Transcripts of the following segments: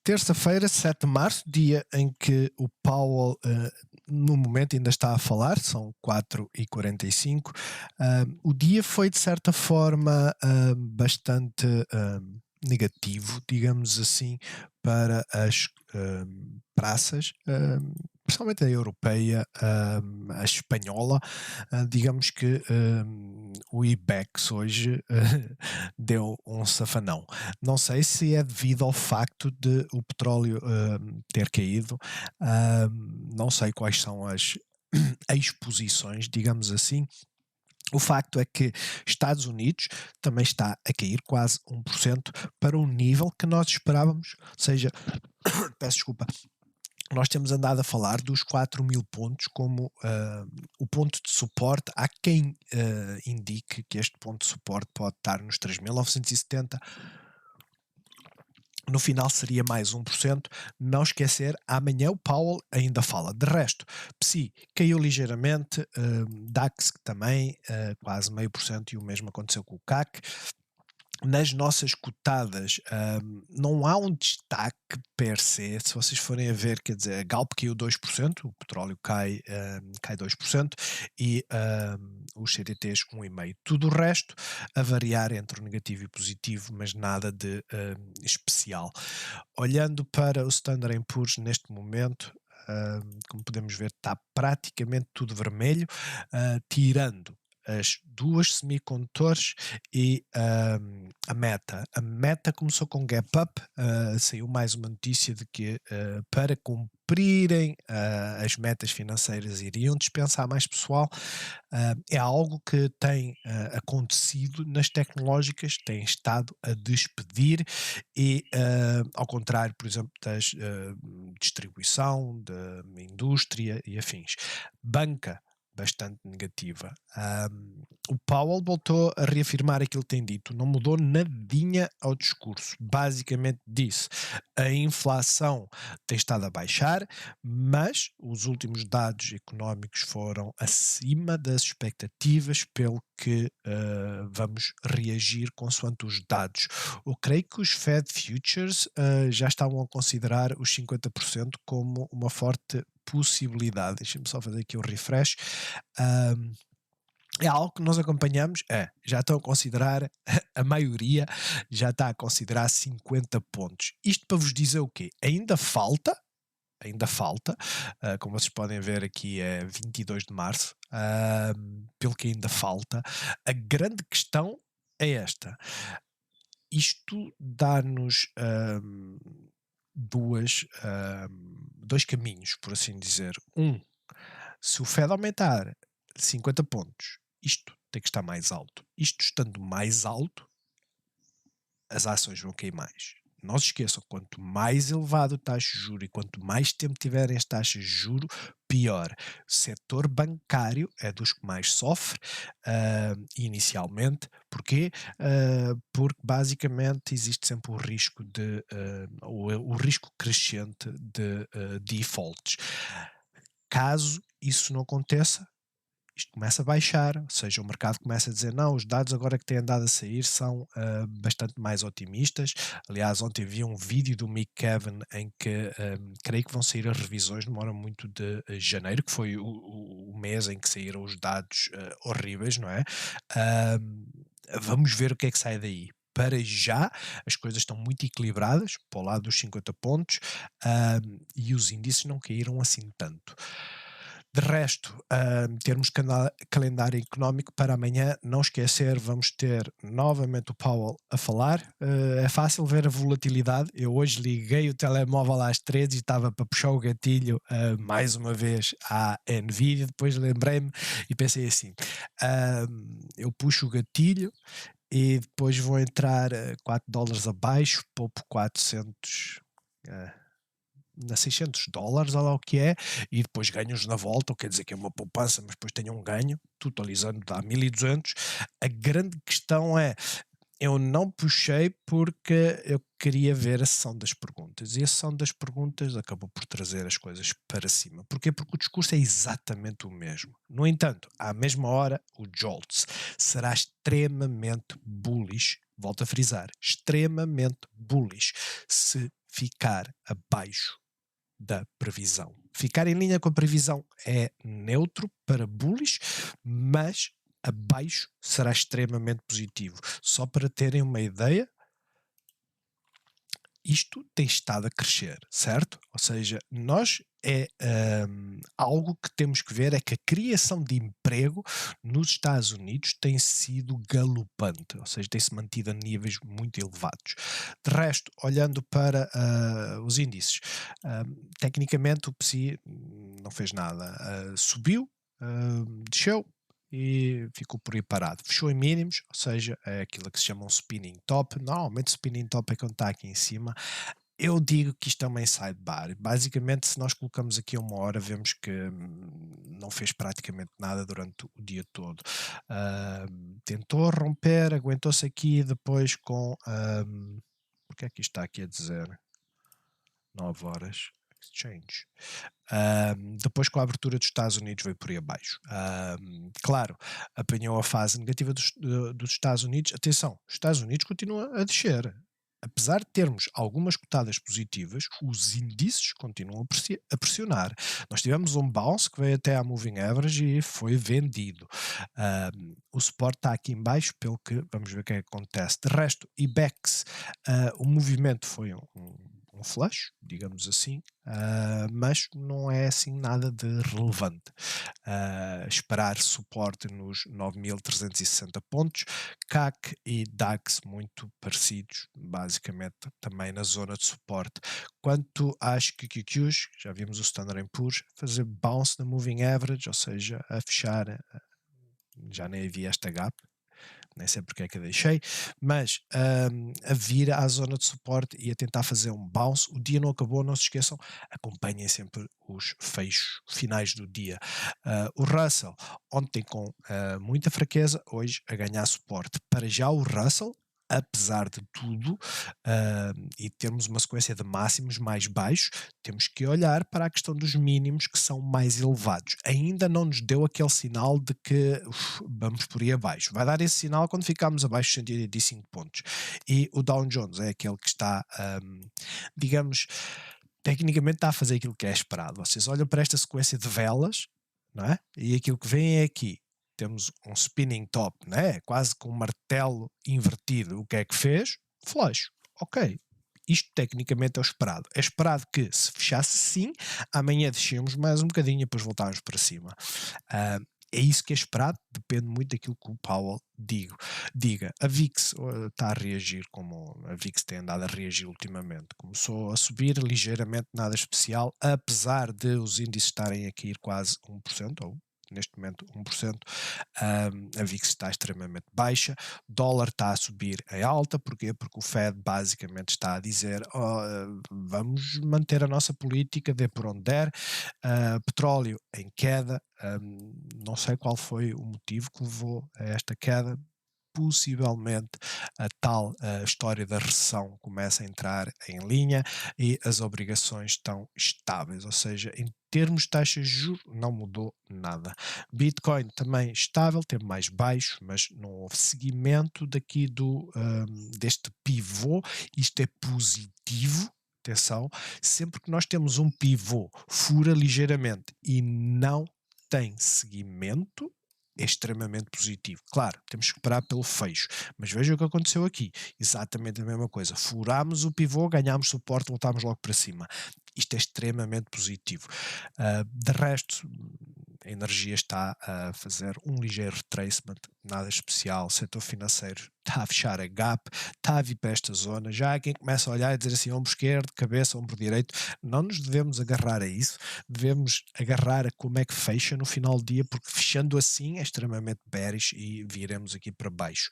Terça-feira, 7 de março, dia em que o Powell, no momento ainda está a falar, são 4h45. O dia foi, de certa forma, bastante negativo, digamos assim, para as praças, principalmente a europeia, a espanhola. Digamos que o IBEX hoje deu um safanão. Não sei se é devido ao facto de o petróleo ter caído, não sei quais são as exposições, digamos assim. O facto é que Estados Unidos também está a cair quase 1% para um nível que nós esperávamos, ou seja, peço desculpa, nós temos andado a falar dos 4.000 pontos como o ponto de suporte. Há quem indique que este ponto de suporte pode estar nos 3.970. No final seria mais 1%. Não esquecer, amanhã o Powell ainda fala. De resto, PSI caiu ligeiramente, DAX também, quase 0,5%, e o mesmo aconteceu com o CAC. Nas nossas cotadas, não há um destaque per se. Se vocês forem a ver, quer dizer, a Galp caiu 2%, o petróleo cai 2%, e os CDTs 1,5%. Tudo o resto a variar entre o negativo e o positivo, mas nada de especial. Olhando para o Standard & Poor's neste momento, como podemos ver, está praticamente tudo vermelho, tirando as duas semicondutores e a Meta. A Meta começou com gap up, saiu mais uma notícia de que para cumprirem as metas financeiras iriam dispensar mais pessoal. É algo que tem acontecido nas tecnológicas, tem estado a despedir e, ao contrário, por exemplo, das distribuição, da indústria e afins. Banca, bastante negativa. O Powell voltou a reafirmar aquilo que tem dito, não mudou nadinha ao discurso. Basicamente disse, a inflação tem estado a baixar, mas os últimos dados económicos foram acima das expectativas, pelo que vamos reagir consoante os dados. Eu creio que os Fed Futures já estavam a considerar os 50% como uma forte possibilidade. Deixem-me só fazer aqui um refresh. É algo que nós acompanhamos, já estão a considerar, a maioria já está a considerar 50 pontos. Isto para vos dizer o quê? Ainda falta, como vocês podem ver aqui é 22 de março, pelo que ainda falta. A grande questão é esta. Isto dá-nos dois caminhos, por assim dizer. Se o Fed aumentar 50 pontos, isto tem que estar mais alto. Isto estando mais alto, as ações vão cair mais. Não se esqueçam, quanto mais elevado a taxa de juros e quanto mais tempo tiverem as taxas de juros, pior. O setor bancário é dos que mais sofre inicialmente. Porquê? Porque basicamente existe sempre o risco crescente de defaults. Caso isso não aconteça, isto começa a baixar, ou seja, o mercado começa a dizer não, os dados agora que têm andado a sair são bastante mais otimistas. Aliás, ontem vi um vídeo do Mick Kevin em que creio que vão sair as revisões, demora muito, de janeiro, que foi o mês em que saíram os dados horríveis, não é? Vamos ver o que é que sai daí. Para já, as coisas estão muito equilibradas, para o lado dos 50 pontos, e os índices não caíram assim tanto. De resto, termos calendário económico para amanhã, não esquecer, vamos ter novamente o Powell a falar. É fácil ver a volatilidade. Eu hoje liguei o telemóvel às 13 e estava para puxar o gatilho mais uma vez à Nvidia. Depois lembrei-me e pensei assim, eu puxo o gatilho e depois vou entrar $4 abaixo, poupo 400... na $600, olha lá o que é, e depois ganhos na volta, ou quer dizer que é uma poupança, mas depois tenho um ganho, totalizando dá 1.200. A grande questão é, eu não puxei porque eu queria ver a sessão das perguntas, e a sessão das perguntas acabou por trazer as coisas para cima. Porquê? Porque o discurso é exatamente o mesmo. No entanto, à mesma hora, o Jolts será extremamente bullish, volto a frisar, extremamente bullish. Se ficar abaixo da previsão. Ficar em linha com a previsão é neutro para bullish, mas abaixo será extremamente positivo. Só para terem uma ideia, isto tem estado a crescer, certo? Ou seja, nós algo que temos que ver é que a criação de emprego nos Estados Unidos tem sido galopante, ou seja, tem-se mantido a níveis muito elevados. De resto, olhando para os índices, tecnicamente o PSI não fez nada, subiu, desceu, e ficou por aí parado. Fechou em mínimos, ou seja, é aquilo que se chama um spinning top. Normalmente o spinning top é quando está aqui em cima. Eu digo que isto é uma inside bar. Basicamente, se nós colocamos aqui a 1 hora, vemos que não fez praticamente nada durante o dia todo. Tentou romper, aguentou-se aqui depois com... o que é que isto está aqui a dizer? 9 horas. Exchange. Depois com a abertura dos Estados Unidos veio por aí abaixo. Claro, apanhou a fase negativa dos Estados Unidos. Atenção, os Estados Unidos continuam a descer. Apesar de termos algumas cotadas positivas, os índices continuam a pressionar. Nós tivemos um bounce que veio até à moving average e foi vendido. O suporte está aqui em baixo, pelo que vamos ver o que é que acontece. De resto, IBEX, o movimento foi um flush, digamos assim, mas não é assim nada de relevante. Esperar suporte nos 9.360 pontos, CAC e DAX muito parecidos, basicamente também na zona de suporte. Quanto às QQQs, já vimos o Standard & Poor's fazer bounce na moving average, ou seja, a fechar, já nem havia esta gap, nem sei porque é que a deixei, mas a vir à zona de suporte e a tentar fazer um bounce. O dia não acabou, não se esqueçam, acompanhem sempre os fechos finais do dia. O Russell, ontem com muita fraqueza, hoje a ganhar suporte. Para já o Russell, apesar de tudo, e termos uma sequência de máximos mais baixos, temos que olhar para a questão dos mínimos que são mais elevados. Ainda não nos deu aquele sinal de que vamos por aí abaixo. Vai dar esse sinal quando ficarmos abaixo de 185 pontos. E o Dow Jones é aquele que está, digamos, tecnicamente está a fazer aquilo que é esperado. Vocês olham para esta sequência de velas, não é? E aquilo que vem é aqui. Temos um spinning top, né? Quase com um martelo invertido. O que é que fez? Flush. Ok. Isto tecnicamente é o esperado. É esperado que se fechasse assim, amanhã descemos mais um bocadinho e depois voltarmos para cima. É isso que é esperado, depende muito daquilo que o Powell diga. A VIX está a reagir como a VIX tem andado a reagir ultimamente. Começou a subir ligeiramente, nada especial, apesar de os índices estarem a cair quase 1%, ou neste momento 1%, a VIX está extremamente baixa, o dólar está a subir em alta, porquê? Porque o Fed basicamente está a dizer vamos manter a nossa política, dê por onde der, petróleo em queda, não sei qual foi o motivo que levou a esta queda, possivelmente a tal história da recessão começa a entrar em linha e as obrigações estão estáveis, ou seja, em termos de taxas de juros não mudou nada. Bitcoin também estável, teve mais baixo, mas não houve seguimento daqui deste pivô, isto é positivo. Atenção, sempre que nós temos um pivô, fura ligeiramente e não tem seguimento, é extremamente positivo. Claro, temos que esperar pelo fecho, mas veja o que aconteceu aqui, exatamente a mesma coisa, furámos o pivô, ganhámos suporte, voltámos logo para cima. Isto é extremamente positivo. De resto, a energia está a fazer um ligeiro retracement, nada especial. O setor financeiro está a fechar a gap, está a vir para esta zona. Já há quem começa a olhar e dizer assim, ombro esquerdo, cabeça, ombro direito. Não nos devemos agarrar a isso, devemos agarrar a como é que fecha no final do dia, porque fechando assim é extremamente bearish e viremos aqui para baixo.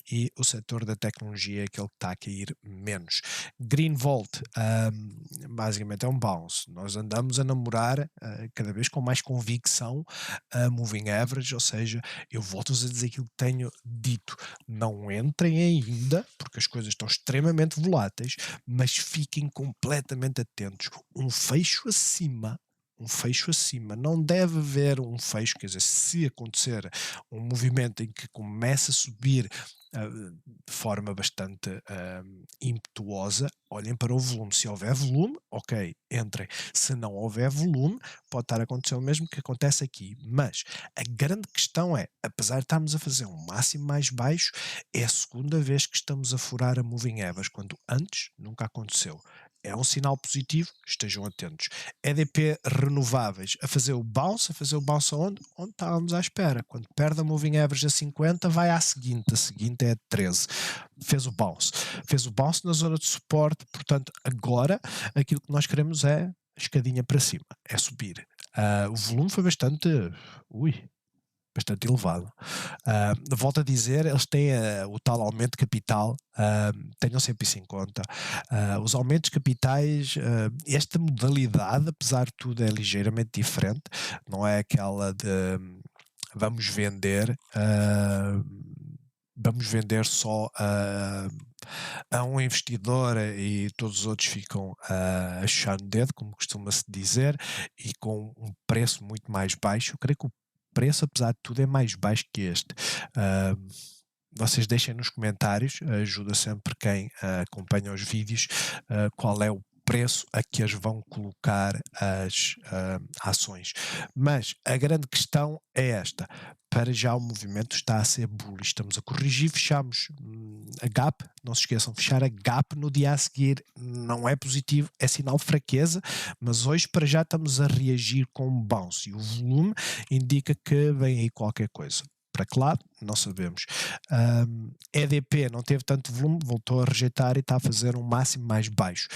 E o setor da tecnologia é aquele que está a cair menos. Green Volt, basicamente é um bounce. Nós andamos a namorar cada vez com mais convicção a moving average, ou seja, eu volto-vos a dizer aquilo que tenho dito, não entrem ainda, porque as coisas estão extremamente voláteis, mas fiquem completamente atentos. Um fecho acima um fecho acima, não deve haver um fecho, quer dizer, se acontecer um movimento em que começa a subir de forma bastante impetuosa, olhem para o volume. Se houver volume, ok, entrem. Se não houver volume, pode estar a acontecer o mesmo que acontece aqui. Mas a grande questão é, apesar de estarmos a fazer um máximo mais baixo, é a segunda vez que estamos a furar a moving average, quando antes nunca aconteceu. É um sinal positivo, estejam atentos. EDP renováveis, a fazer o bounce aonde? Onde estávamos à espera. Quando perde a moving average a 50, vai à seguinte, a seguinte é a 13. Fez o bounce na zona de suporte, portanto, agora aquilo que nós queremos é escadinha para cima, é subir. O volume foi bastante elevado. Volto a dizer, eles têm o tal aumento de capital, tenham sempre isso em conta. Os aumentos de capitais, esta modalidade, apesar de tudo, é ligeiramente diferente, não é aquela de vamos vender. Vamos vender só a um investidor e todos os outros ficam a chuchar no dedo, como costuma-se dizer, e com um preço muito mais baixo. Eu creio que o preço, apesar de tudo, é mais baixo que este. Vocês deixem nos comentários, ajuda sempre quem acompanha os vídeos, qual é o preço a que as vão colocar as ações. Mas a grande questão é esta. Para já o movimento está a ser bullish. Estamos a corrigir, fechamos a gap. Não se esqueçam, fechar a gap no dia a seguir não é positivo, é sinal de fraqueza, mas hoje para já estamos a reagir com um bounce e o volume indica que vem aí qualquer coisa. Para que lado? Não sabemos. EDP não teve tanto volume, voltou a rejeitar e está a fazer um máximo mais baixo.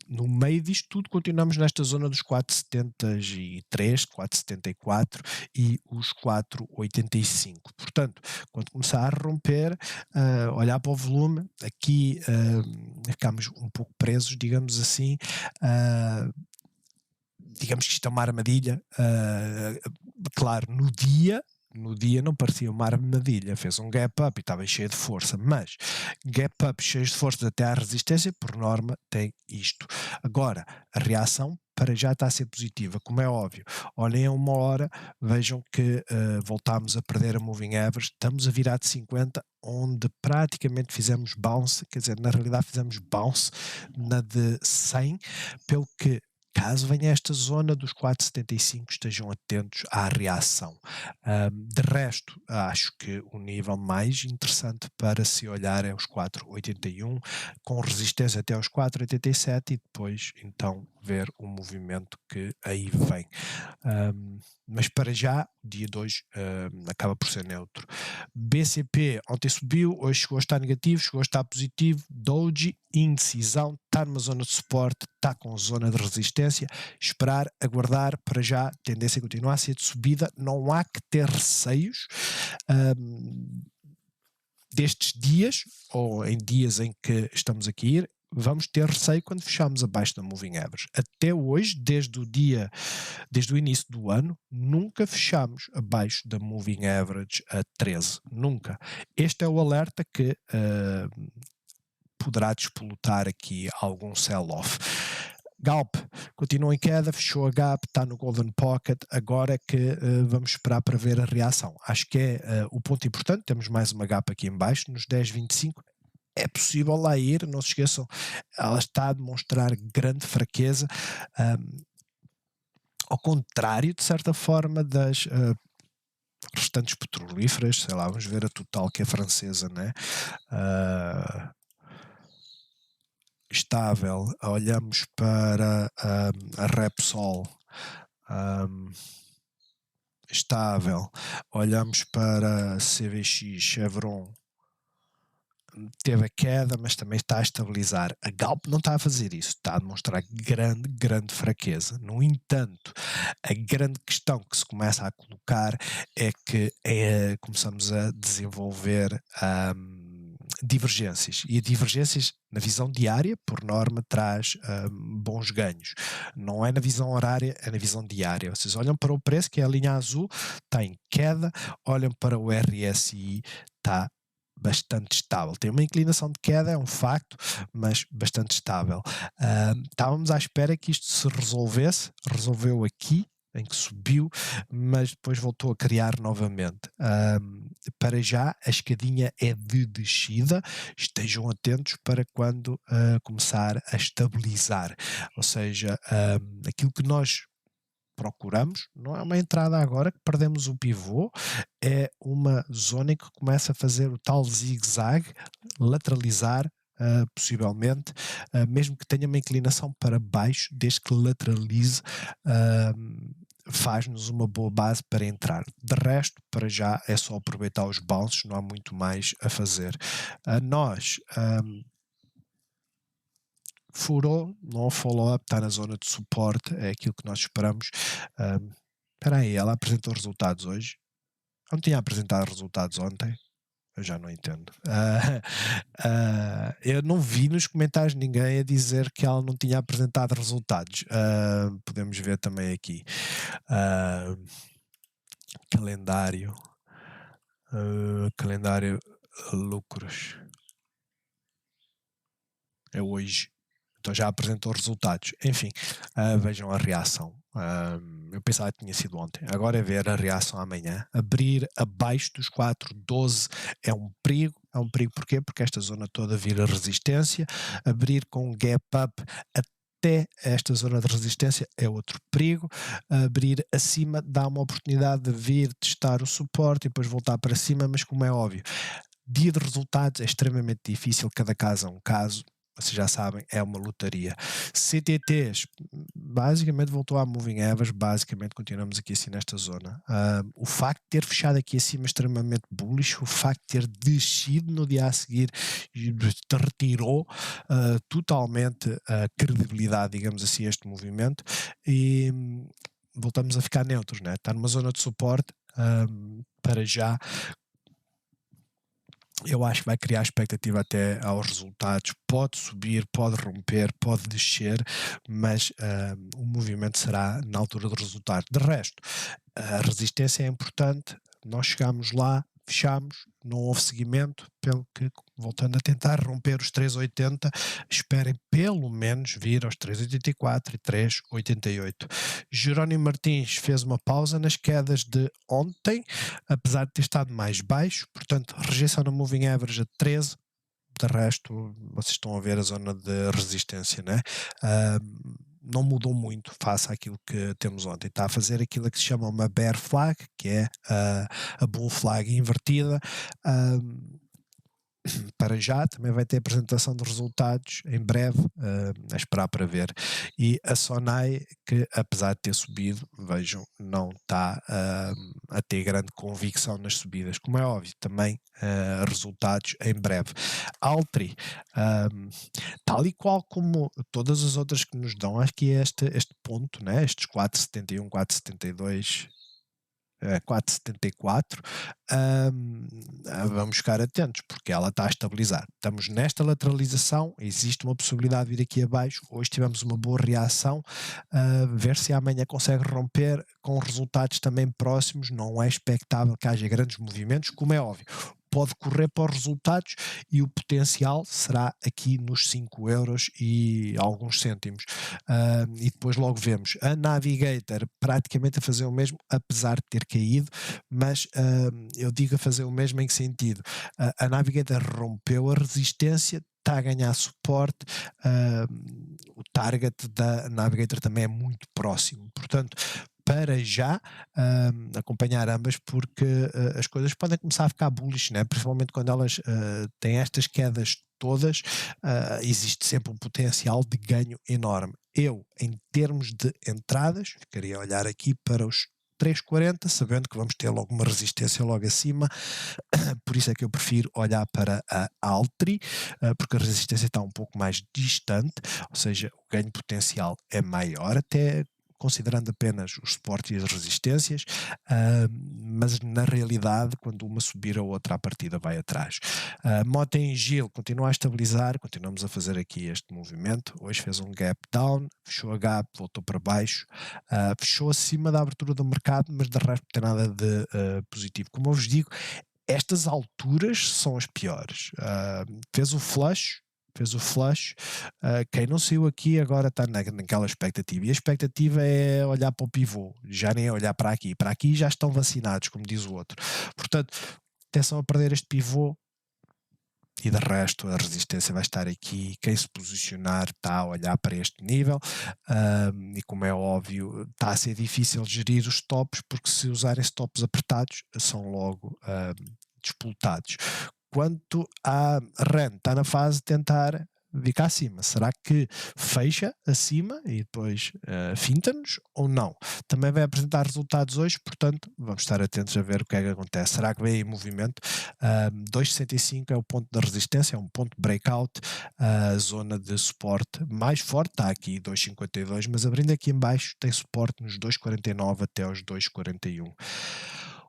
No meio disto tudo, continuamos nesta zona dos 4,73, 4,74 e os 4,85. Portanto, quando começar a romper, olhar para o volume, aqui ficamos um pouco presos, digamos assim. Digamos que isto é uma armadilha. Claro, no dia não parecia uma armadilha, fez um gap up e estava cheio de força, mas gap up cheio de força até à resistência, por norma, tem isto. Agora, a reação para já está a ser positiva, como é óbvio. Olhem a uma hora, vejam que voltámos a perder a moving average, estamos a virar de 50, onde praticamente fizemos bounce, quer dizer, na realidade fizemos bounce na de 100, pelo que caso venha esta zona dos 4,75, estejam atentos à reação. De resto, acho que o nível mais interessante para se olhar é os 4,81, com resistência até aos 4,87 e depois então ver o movimento que aí vem. Mas para já, dia 2 acaba por ser neutro. BCP ontem subiu, hoje chegou a estar negativo, chegou a estar positivo. Doji, indecisão, está numa zona de suporte, está com zona de resistência. Esperar, aguardar, para já, tendência a continuar a ser de subida. Não há que ter receios destes dias, ou em dias em que estamos aqui a ir. Vamos ter receio quando fechamos abaixo da moving average. Até hoje, desde o início do ano, nunca fechamos abaixo da moving average a 13. Nunca. Este é o alerta que poderá despolutar aqui algum sell-off. Galp continua em queda, fechou a gap, está no Golden Pocket, agora é que vamos esperar para ver a reação. Acho que é o ponto importante, temos mais uma gap aqui em baixo, nos 10,25, é possível lá ir, não se esqueçam, ela está a demonstrar grande fraqueza, ao contrário, de certa forma, das restantes petrolíferas, sei lá, vamos ver a Total, que é francesa, né? Estável, olhamos para a Repsol, estável, olhamos para a CVX, Chevron, teve a queda, mas também está a estabilizar. A Galp não está a fazer isso, está a demonstrar grande fraqueza. No entanto, a grande questão que se começa a colocar é que começamos a desenvolver divergências, e divergências na visão diária, por norma, traz bons ganhos. Não é na visão horária, é na visão diária. Vocês olham para o preço, que é a linha azul, está em queda, olham para o RSI, está bastante estável. Tem uma inclinação de queda, é um facto, mas bastante estável. Estávamos à espera que isto se resolvesse, resolveu aqui, em que subiu, mas depois voltou a criar novamente. Para já, a escadinha é de descida, estejam atentos para quando começar a estabilizar, ou seja, aquilo que nós procuramos, não é uma entrada agora que perdemos o pivô, é uma zona em que começa a fazer o tal zigue-zague, lateralizar, possivelmente, mesmo que tenha uma inclinação para baixo, desde que lateralize, faz-nos uma boa base para entrar. De resto, para já é só aproveitar os bounces, não há muito mais a fazer. Nós furou, não follow-up, está na zona de suporte, é aquilo que nós esperamos. Espera aí, ela apresentou resultados hoje? Não tinha apresentado resultados ontem? Eu já não entendo. Eu não vi nos comentários ninguém a dizer que ela não tinha apresentado resultados. Podemos ver também aqui. Calendário. Calendário lucros. É hoje. Então já apresentou resultados. Enfim, vejam a reação. Eu pensava que tinha sido ontem. Agora é ver a reação amanhã. Abrir abaixo dos 4,12 é um perigo. É um perigo porquê? Porque esta zona toda vira resistência. Abrir com um gap up até esta zona de resistência é outro perigo. Abrir acima dá uma oportunidade de vir testar o suporte e depois voltar para cima, mas como é óbvio, dia de resultados é extremamente difícil, cada caso é um caso. Vocês já sabem, é uma lotaria. CTTs, basicamente voltou à moving average, basicamente continuamos aqui assim nesta zona. O facto de ter fechado aqui acima é extremamente bullish, o facto de ter descido no dia a seguir retirou totalmente a credibilidade, digamos assim, a este movimento, e voltamos a ficar neutros, né? Está numa zona de suporte, para já. Eu acho que vai criar expectativa até aos resultados. Pode subir, pode romper, pode descer, mas o movimento será na altura do resultado. De resto, a resistência é importante. Nós chegamos lá, fechamos, não houve seguimento, pelo que, voltando a tentar romper os 3,80, esperem pelo menos vir aos 3,84 e 3,88. Jerónimo Martins fez uma pausa nas quedas de ontem, apesar de ter estado mais baixo, portanto, rejeição na moving average a 13. De resto, vocês estão a ver a zona de resistência, né? Não mudou muito face àquilo que temos ontem. Está a fazer aquilo que se chama uma bear flag, que é a bull flag invertida. Para já, também vai ter apresentação de resultados em breve, a esperar para ver. E a Sonai, que apesar de ter subido, vejam, não está a ter grande convicção nas subidas, como é óbvio, também resultados em breve. Altri, tal e qual como todas as outras que nos dão aqui este ponto, né? Estes 4,71, 4,72, 4,74, vamos ficar atentos, porque ela está a estabilizar. Estamos nesta lateralização, existe uma possibilidade de vir aqui abaixo. Hoje tivemos uma boa reação, ver se amanhã consegue romper com resultados também próximos. Não é expectável que haja grandes movimentos, como é óbvio. Pode correr para os resultados e o potencial será aqui nos 5 euros e alguns cêntimos. E depois logo vemos a Navigator praticamente a fazer o mesmo, apesar de ter caído, mas eu digo a fazer o mesmo em que sentido? A Navigator rompeu a resistência, está a ganhar suporte, o target da Navigator também é muito próximo, portanto, para já acompanhar ambas, porque as coisas podem começar a ficar bullish, né? Principalmente quando elas têm estas quedas todas, existe sempre um potencial de ganho enorme. Eu, em termos de entradas, ficaria a olhar aqui para os 3,40, sabendo que vamos ter logo uma resistência logo acima, por isso é que eu prefiro olhar para a Altri, porque a resistência está um pouco mais distante, ou seja, o ganho potencial é maior, até considerando apenas os suportes e as resistências, mas na realidade, quando uma subir, a outra à partida vai atrás. Mota em Gil continua a estabilizar, continuamos a fazer aqui este movimento. Hoje fez um gap down, fechou a gap, voltou para baixo, fechou acima da abertura do mercado, mas de resto não tem nada de positivo. Como eu vos digo, estas alturas são as piores. Fez o flush, quem não saiu aqui agora está naquela expectativa, e a expectativa é olhar para o pivô, já nem é olhar para aqui já estão vacinados, como diz o outro. Portanto, atenção a perder este pivô, e de resto a resistência vai estar aqui. Quem se posicionar está a olhar para este nível, e como é óbvio está a ser difícil gerir os stops, porque se usarem stops apertados são logo despoltados. Quanto à REN, está na fase de tentar vir cá acima. Será que fecha acima e depois finta-nos ou não? Também vai apresentar resultados hoje, portanto vamos estar atentos a ver o que é que acontece. Será que vem em movimento? 2,65 é o ponto da resistência, é um ponto breakout. A zona de suporte mais forte está aqui, 2,52, mas abrindo aqui em baixo tem suporte nos 2,49 até aos 2,41.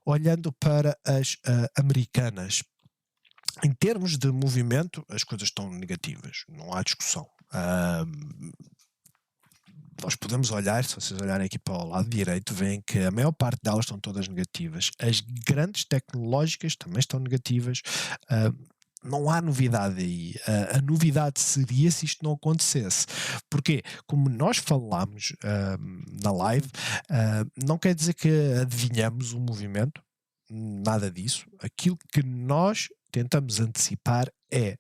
Olhando para as americanas, em termos de movimento, as coisas estão negativas, não há discussão. Nós podemos olhar, se vocês olharem aqui para o lado direito, veem que a maior parte delas estão todas negativas. As grandes tecnológicas também estão negativas. Não há novidade aí. A novidade seria se isto não acontecesse. Porque, como nós falámos na live, não quer dizer que adivinhamos o movimento, nada disso. Aquilo que nós tentamos antecipar é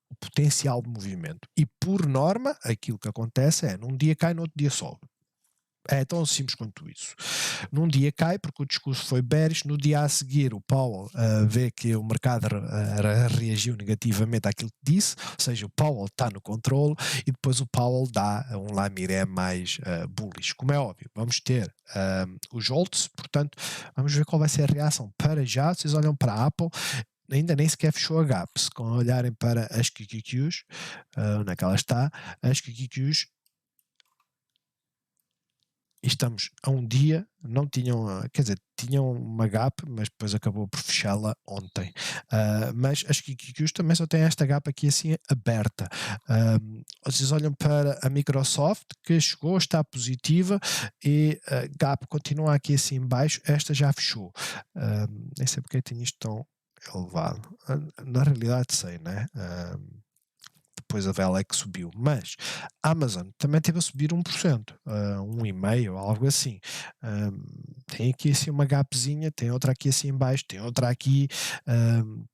o potencial de movimento. E, por norma, aquilo que acontece é, num dia cai, no outro dia sobe. É tão simples quanto isso. Num dia cai porque o discurso foi bearish, no dia a seguir o Powell vê que o mercado reagiu negativamente àquilo que disse, ou seja, o Powell está no controle, e depois o Powell dá um lamiré mais bullish. Como é óbvio, vamos ter os jolts, portanto, vamos ver qual vai ser a reação. Para já, vocês olham para a Apple, ainda nem sequer fechou a gap. Se olharem para as QQQs, onde é que ela está, as QQQs, estamos a um dia, não tinham, quer dizer, tinham uma gap, mas depois acabou por fechá-la ontem. Mas as QQQs também só têm esta gap aqui assim aberta. Vocês olham para a Microsoft, que chegou, está positiva, e a gap continua aqui assim em baixo, esta já fechou. Nem sei porque tem isto tão elevado. Na realidade sei, né? Depois a vela é que subiu, mas a Amazon também teve a subir 1%, 1,5%, algo assim. Tem aqui assim uma gapzinha, tem outra aqui assim em baixo, tem outra aqui.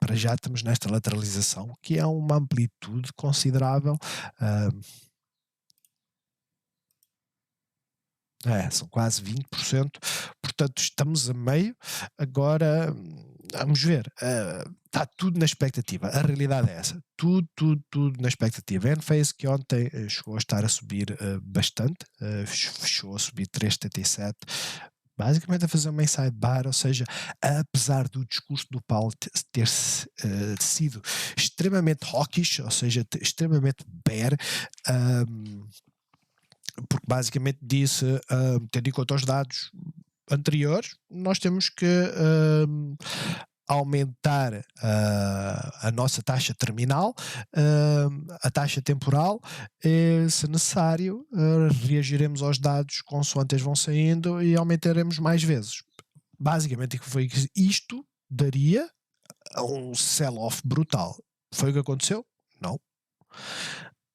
Para já estamos nesta lateralização, que é uma amplitude considerável. São quase 20%, portanto estamos a meio. Agora vamos ver, está tudo na expectativa, a realidade é essa, tudo na expectativa. A Enphase, que ontem chegou a estar a subir bastante, fechou a subir 3,77, basicamente a fazer uma inside bar, ou seja, apesar do discurso do Paulo ter sido extremamente hawkish, ou seja, extremamente bear, porque basicamente disse, tendo em conta os dados anteriores, nós temos que aumentar a nossa taxa terminal, a taxa temporal, e, se necessário, reagiremos aos dados consoante eles vão saindo e aumentaremos mais vezes. Basicamente foi isto daria um sell-off brutal. Foi o que aconteceu? Não.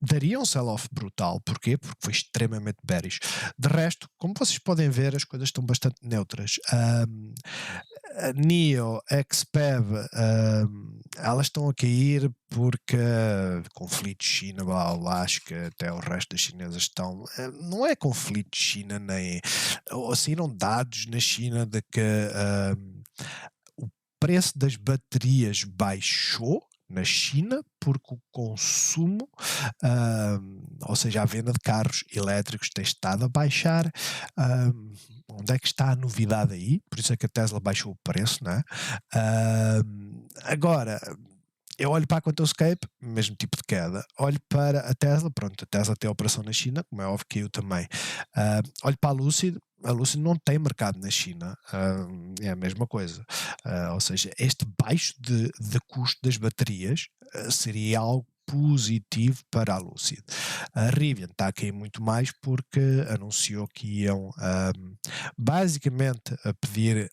Daria um sell-off brutal. Porquê? Porque foi extremamente bearish. De resto, como vocês podem ver, as coisas estão bastante neutras. A NIO, XPEV, elas estão a cair porque conflito China, acho que até o resto das chinesas estão. Não é conflito China, nem. Saíram dados na China de que o preço das baterias baixou na China porque o consumo, ou seja, a venda de carros elétricos tem estado a baixar. Onde é que está a novidade aí? Por isso é que a Tesla baixou o preço, não é? Agora, eu olho para a QuantumScape, mesmo tipo de queda. Olho para a Tesla, pronto, a Tesla tem a operação na China, como é óbvio que eu também. Olho para a Lucid não tem mercado na China, é a mesma coisa. Ou seja, este baixo de custo das baterias seria algo positivo para a Lucid. A Rivian está a cair muito mais porque anunciou que iam basicamente a pedir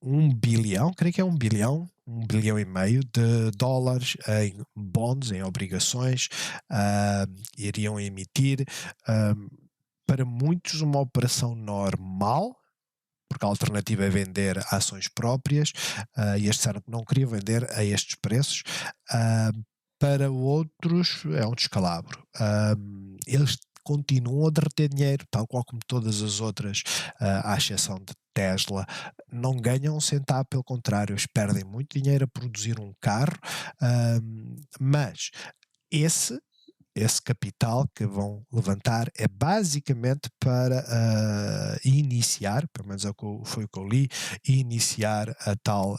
1 bilhão, creio que é 1 bilhão, 1 bilhão e meio de dólares em bonds, em obrigações, ah, iriam emitir. ah, para muitos, uma operação normal, porque a alternativa é vender ações próprias, e eles disseram que não queriam vender a estes preços. Ah, para outros é um descalabro. Eles continuam a derreter dinheiro, tal qual como todas as outras, à exceção de Tesla, não ganham um centavo, pelo contrário, eles perdem muito dinheiro a produzir um carro, mas esse esse capital que vão levantar é basicamente para iniciar, pelo menos foi o que eu li, iniciar a tal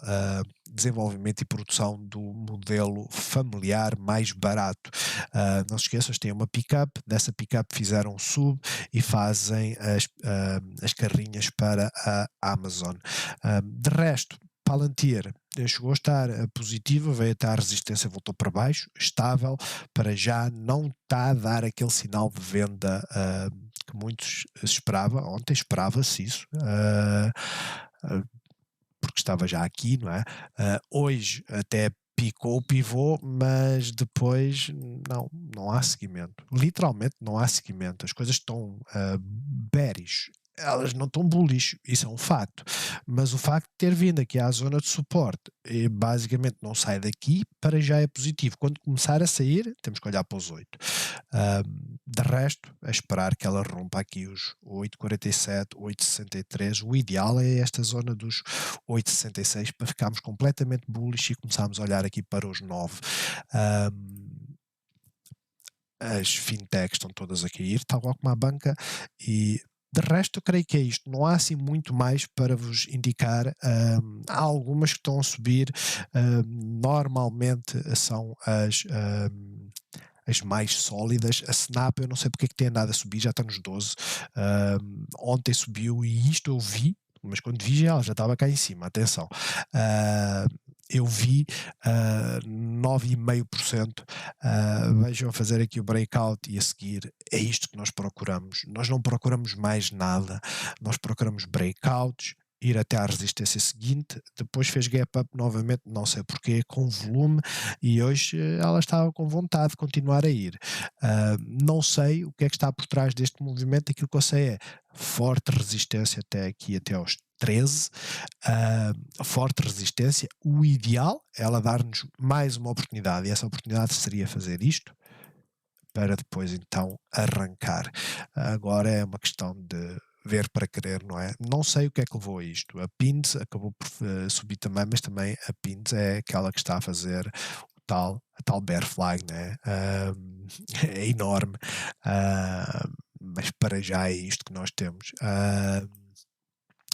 desenvolvimento e produção do modelo familiar mais barato. Não se esqueçam, têm uma pick-up, dessa pick-up fizeram um sub e fazem as carrinhas para a Amazon. De resto, Palantir chegou a estar positiva, veio até a resistência, voltou para baixo, estável, para já não está a dar aquele sinal de venda que muitos esperavam. Ontem esperava-se isso, porque estava já aqui, não é? Hoje até picou o pivô, mas depois não há seguimento. Literalmente não há seguimento. As coisas estão bearish. Elas não estão bullish, isso é um facto. Mas o facto de ter vindo aqui à zona de suporte e basicamente não sai daqui, para já é positivo. Quando começar a sair, temos que olhar para os 8. De resto, é esperar que ela rompa aqui os 8,47, 8,63. O ideal é esta zona dos 8,66 para ficarmos completamente bullish e começarmos a olhar aqui para os 9. As fintechs estão todas a cair, tal como a banca, e de resto eu creio que é isto. Não há assim muito mais para vos indicar. Há algumas que estão a subir, normalmente são as mais sólidas. A Snap, eu não sei porque é que tem andado a subir, já está nos 12. Ontem subiu e isto eu vi, mas quando vi ela já estava cá em cima, atenção. Eu vi 9,5%. Vejam a fazer aqui o breakout e a seguir é isto que nós procuramos. Nós não procuramos mais nada, nós procuramos breakouts, ir até à resistência seguinte, depois fez gap up novamente, não sei porquê, com volume, e hoje ela estava com vontade de continuar a ir. Não sei o que é que está por trás deste movimento, aquilo que eu sei é forte resistência até aqui, até aos 13, forte resistência. O ideal é ela dar-nos mais uma oportunidade, e essa oportunidade seria fazer isto, para depois então arrancar. Agora é uma questão de ver para querer, não é? Não sei o que é que levou a isto. A Pins acabou por subir também, mas também a Pins é aquela que está a fazer a tal bear flag, né? É enorme, mas para já é isto que nós temos.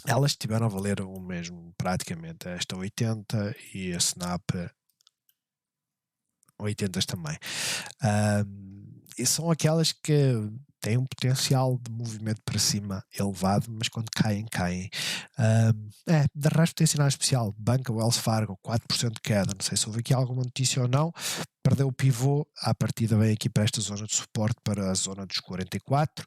Elas tiveram a valer o mesmo praticamente, esta 80 e a Snap 80 também. E são aquelas que têm um potencial de movimento para cima elevado, mas quando caem, caem. De resto tem sinal especial. Banca, Wells Fargo, 4% de queda. Não sei se houve aqui alguma notícia ou não. Perdeu o pivô, à partida vem aqui para esta zona de suporte, para a zona dos 44.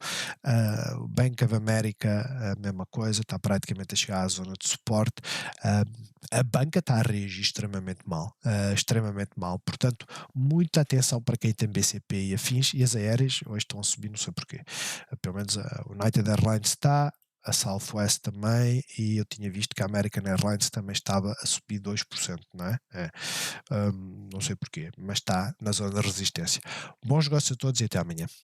O Bank of America, a mesma coisa, está praticamente a chegar à zona de suporte. A banca está a reagir extremamente mal. Portanto, muita atenção para quem tem BCP e afins, e as aéreas hoje estão a subir, não sei porquê. Pelo menos a United Airlines está, a Southwest também, e eu tinha visto que a American Airlines também estava a subir 2%, não é? Não sei porquê, mas está na zona de resistência. Bons negócios a todos e até amanhã.